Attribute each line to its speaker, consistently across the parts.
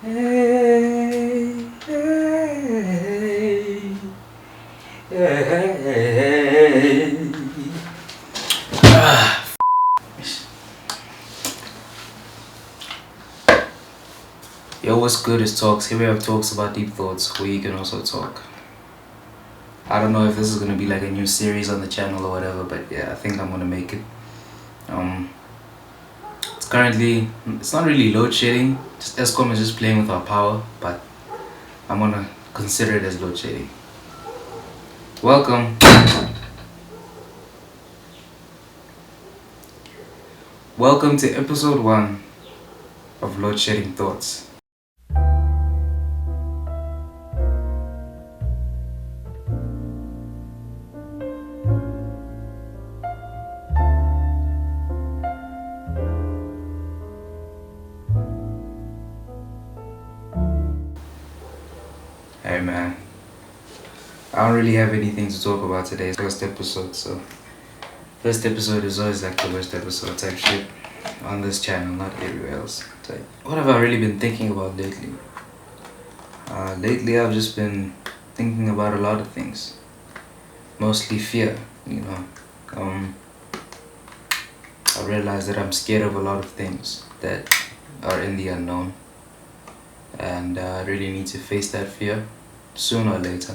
Speaker 1: Hey, hey, hey. Yo, what's good? It's Thoks. Here we have talks about deep thoughts where you can also talk. I don't know if this is gonna be like a new series on the channel or whatever, but yeah, I think I'm gonna make it. It's not really load shedding. Just Escom is just playing with our power, but I'm gonna consider it as load shedding. Welcome. Welcome to episode 1 of Load Shedding Thoughts. Hey man, I don't really have anything to talk about today's first episode, so first episode is always like the worst episode type shit on this channel, not everywhere else. It's like, what have I really been thinking about lately? Lately I've just been thinking about a lot of things, mostly fear, I realized that I'm scared of a lot of things that are in the unknown, and I really need to face that fear sooner or later.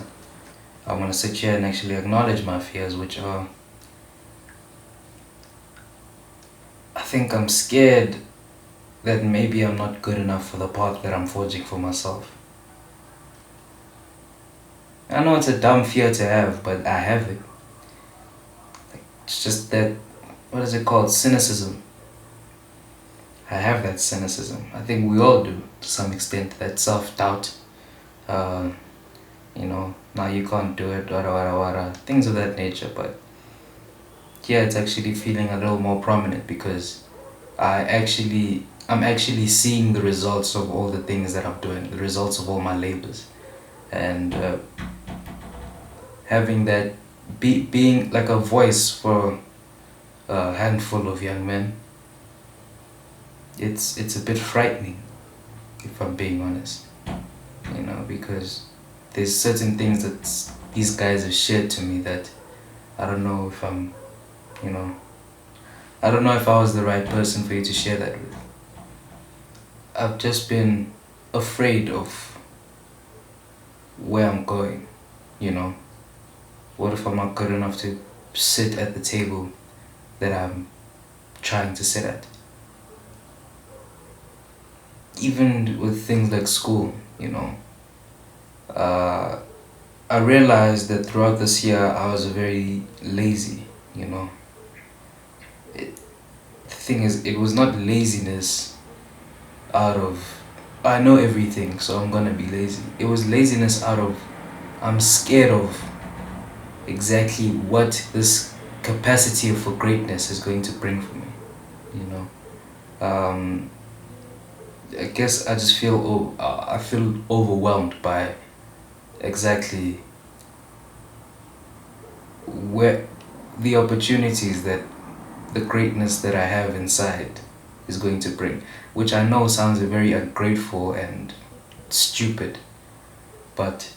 Speaker 1: I want to sit here and actually acknowledge my fears, which are, I think I'm scared that maybe I'm not good enough for the path that I'm forging for myself. I know it's a dumb fear to have, but I have it. It's just that, what is it called? Cynicism. I have that cynicism. I think we all do to some extent, that self-doubt. Now you can't do it, things of that nature. But yeah, it's actually feeling a little more prominent because I'm actually seeing the results of all the things that I'm doing, the results of all my labors, and having that being like a voice for a handful of young men. It's a bit frightening, if I'm being honest, because there's certain things that these guys have shared to me that I don't know if I don't know if I was the right person for you to share that with. I've just been afraid of where I'm going, What if I'm not good enough to sit at the table that I'm trying to sit at? Even with things like school, I realized that throughout this year I was very lazy, The thing is, it was not laziness out of, I know everything, so I'm gonna be lazy. It was laziness out of, I'm scared of exactly what this capacity for greatness is going to bring for me, I guess I just feel I feel overwhelmed by exactly where the opportunities that the greatness that I have inside is going to bring, which I know sounds very ungrateful and stupid, but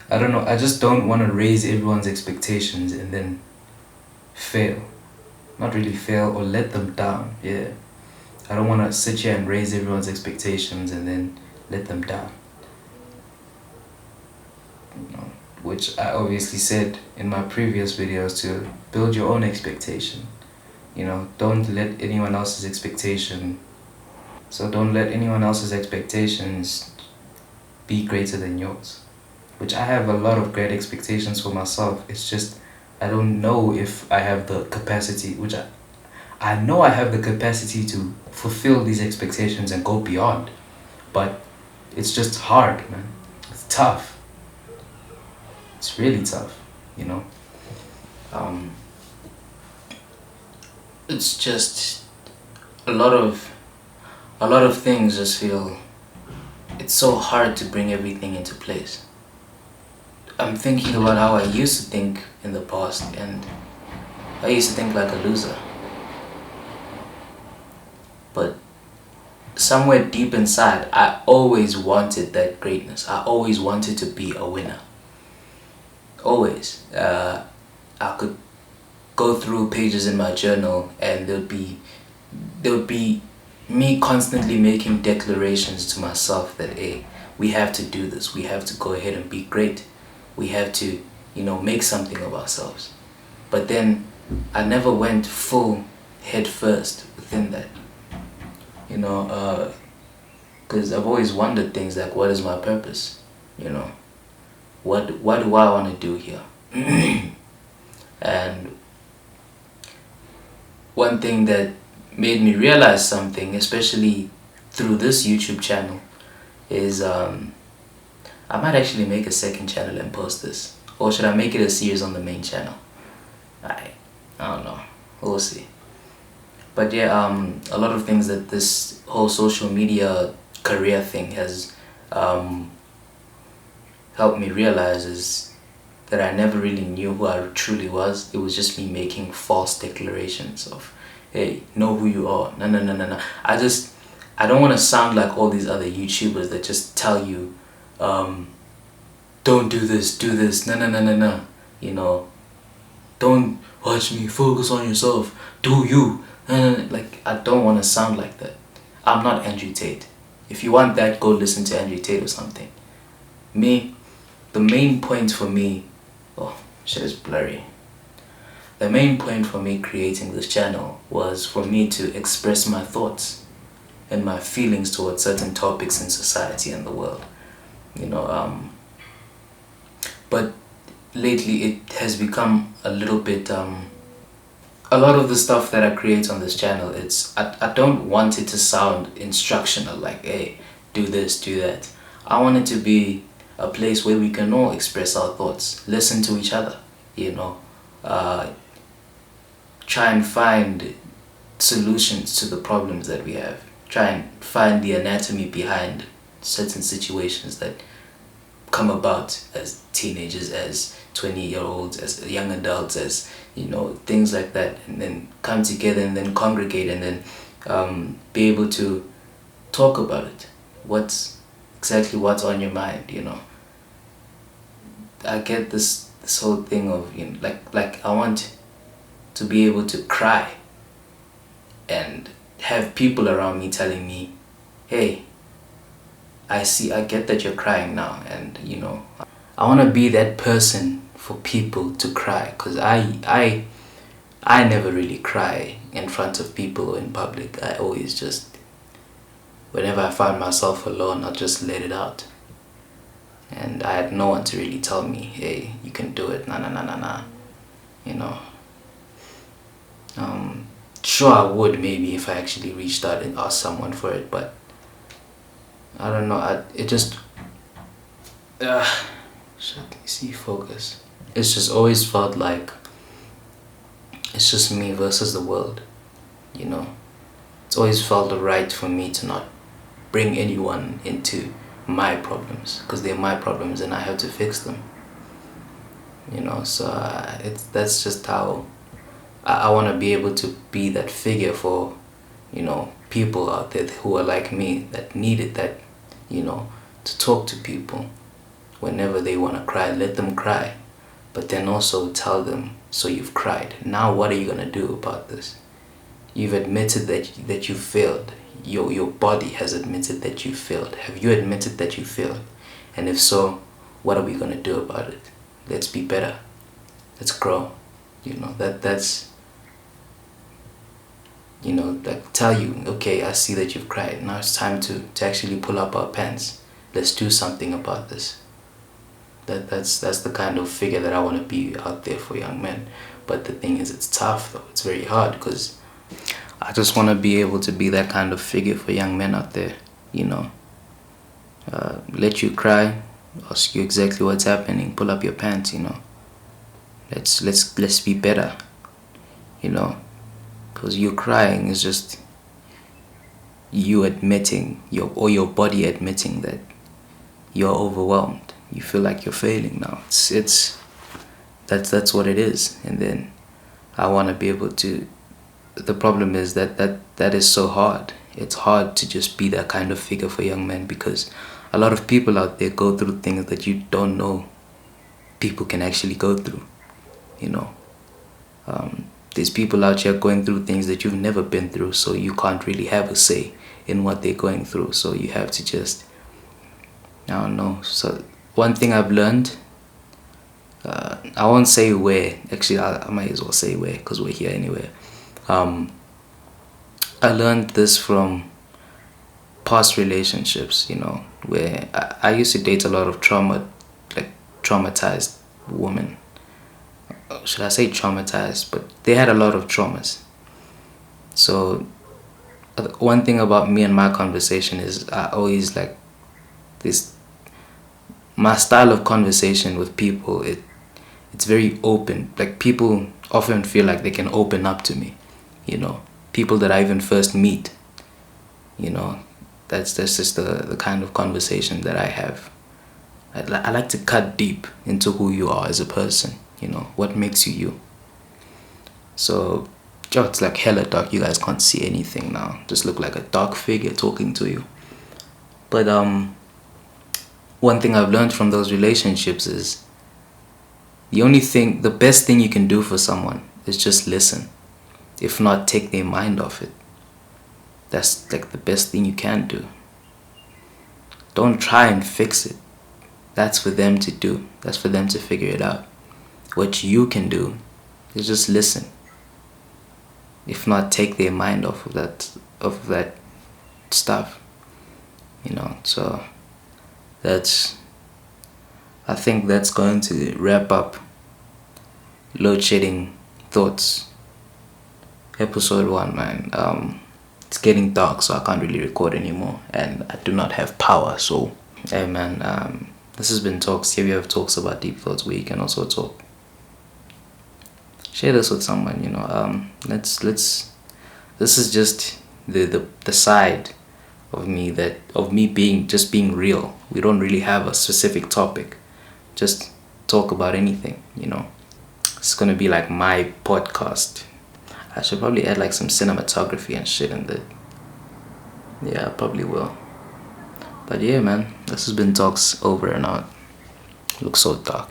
Speaker 1: I don't know, I just don't want to raise everyone's expectations and then fail. Not really fail, or let them down, yeah. I don't want to sit here and raise everyone's expectations and then let them down. Which I obviously said in my previous videos, to build your own expectation. Don't let anyone else's expectation. So don't let anyone else's expectations be greater than yours. Which I have a lot of great expectations for myself. It's just I don't know if I have the capacity, which I know I have the capacity to fulfill these expectations and go beyond, but it's just hard, man. It's tough. It's really tough, It's just a lot of things just feel, it's so hard to bring everything into place. I'm thinking about how I used to think in the past, and I used to think like a loser. But somewhere deep inside, I always wanted that greatness. I always wanted to be a winner. Always. I could go through pages in my journal, and there would be me constantly making declarations to myself that, hey, we have to do this. We have to go ahead and be great. We have to, make something of ourselves. But then I never went full head first within that. Because I've always wondered things like, what is my purpose? What do I want to do here? And one thing that made me realize something, especially through this YouTube channel, is I might actually make a second channel and post this. Or should I make it a series on the main channel? I don't know. We'll see. But yeah, a lot of things that this whole social media career thing has helped me realize is that I never really knew who I truly was. It was just me making false declarations of, hey, know who you are. No. I don't want to sound like all these other YouTubers that just tell you, don't do this, no. Don't watch me, focus on yourself, do you. Like, I don't want to sound like that. I'm not Andrew Tate. If you want that, go listen to Andrew Tate or something. The main point for me, shit is blurry. The main point for me creating this channel was for me to express my thoughts and my feelings towards certain topics in society and the world. But lately it has become a little bit, a lot of the stuff that I create on this channel, I don't want it to sound instructional, like, hey, do this, do that. I want it to be a place where we can all express our thoughts, listen to each other, try and find solutions to the problems that we have, try and find the anatomy behind certain situations that come about as teenagers, as 20-year-olds, as young adults, as things like that, and then come together and then congregate and then be able to talk about it. What's on your mind? I get this whole thing of like I want to be able to cry and have people around me telling me, hey, I get that you're crying now, and I want to be that person for people to cry, because I never really cry in front of people or in public. I always just, whenever I find myself alone, I'll just let it out. And I had no one to really tell me, hey, you can do it, nah. Sure, I would maybe if I actually reached out and asked someone for it, but I don't know, it just, focus. It's just always felt like it's just me versus the world, It's always felt right for me to not bring anyone into my problems, because they're my problems and I have to fix them, so that's just how I want to be able to be that figure for, people out there who are like me, that needed that, to talk to people whenever they want to cry. Let them cry, but then also tell them, so you've cried, now what are you going to do about this? You've admitted that you failed. Your body has admitted that you failed. Have you admitted that you failed? And if so, what are we going to do about it? Let's be better. Let's grow. That's like, tell you, okay, I see that you've cried. Now it's time to actually pull up our pants. Let's do something about this. That's the kind of figure that I want to be out there for young men. But the thing is, it's tough though. It's very hard, because I just want to be able to be that kind of figure for young men out there, let you cry, ask you exactly what's happening, pull up your pants, let's be better, because you crying is just you admitting, your body admitting that you're overwhelmed, you feel like you're failing now. That's what it is. And then I want to be able to, the problem is that is so hard, it's hard to just be that kind of figure for young men, because a lot of people out there go through things that you don't know people can actually go through. You know, there's people out here going through things that you've never been through, so you can't really have a say in what they're going through. So you have to just, I don't know. So one thing I've learned, I won't say where. Actually, I might as well say where, because we're here anyway. I learned this from past relationships, where I used to date a lot of traumatized women. Should I say traumatized? But they had a lot of traumas. So one thing about me and my conversation is I always like this. My style of conversation with people, it's very open. Like, people often feel like they can open up to me. People that I even first meet. That's just the kind of conversation that I have. I like to cut deep into who you are as a person. What makes you you. So, it's like hella dark. You guys can't see anything now. Just look like a dark figure talking to you. But one thing I've learned from those relationships is the best thing you can do for someone is just listen. If not, take their mind off it. That's like the best thing you can do. Don't try and fix it. That's for them to do. That's for them to figure it out. What you can do is just listen. If not, take their mind off of that stuff. So I think that's going to wrap up Loadshedding Thoughts episode 1, man. It's getting dark, so I can't really record anymore, and I do not have power. So, hey, man, this has been Thoks. Here we have talks about deep thoughts where you can also talk. Share this with someone. Let's. This is just the side of me being real. We don't really have a specific topic. Just talk about anything. It's gonna be like my podcast. I should probably add like some cinematography and shit in there. Yeah, I probably will. But yeah, man, this has been Thoks, over and out. Looks so dark.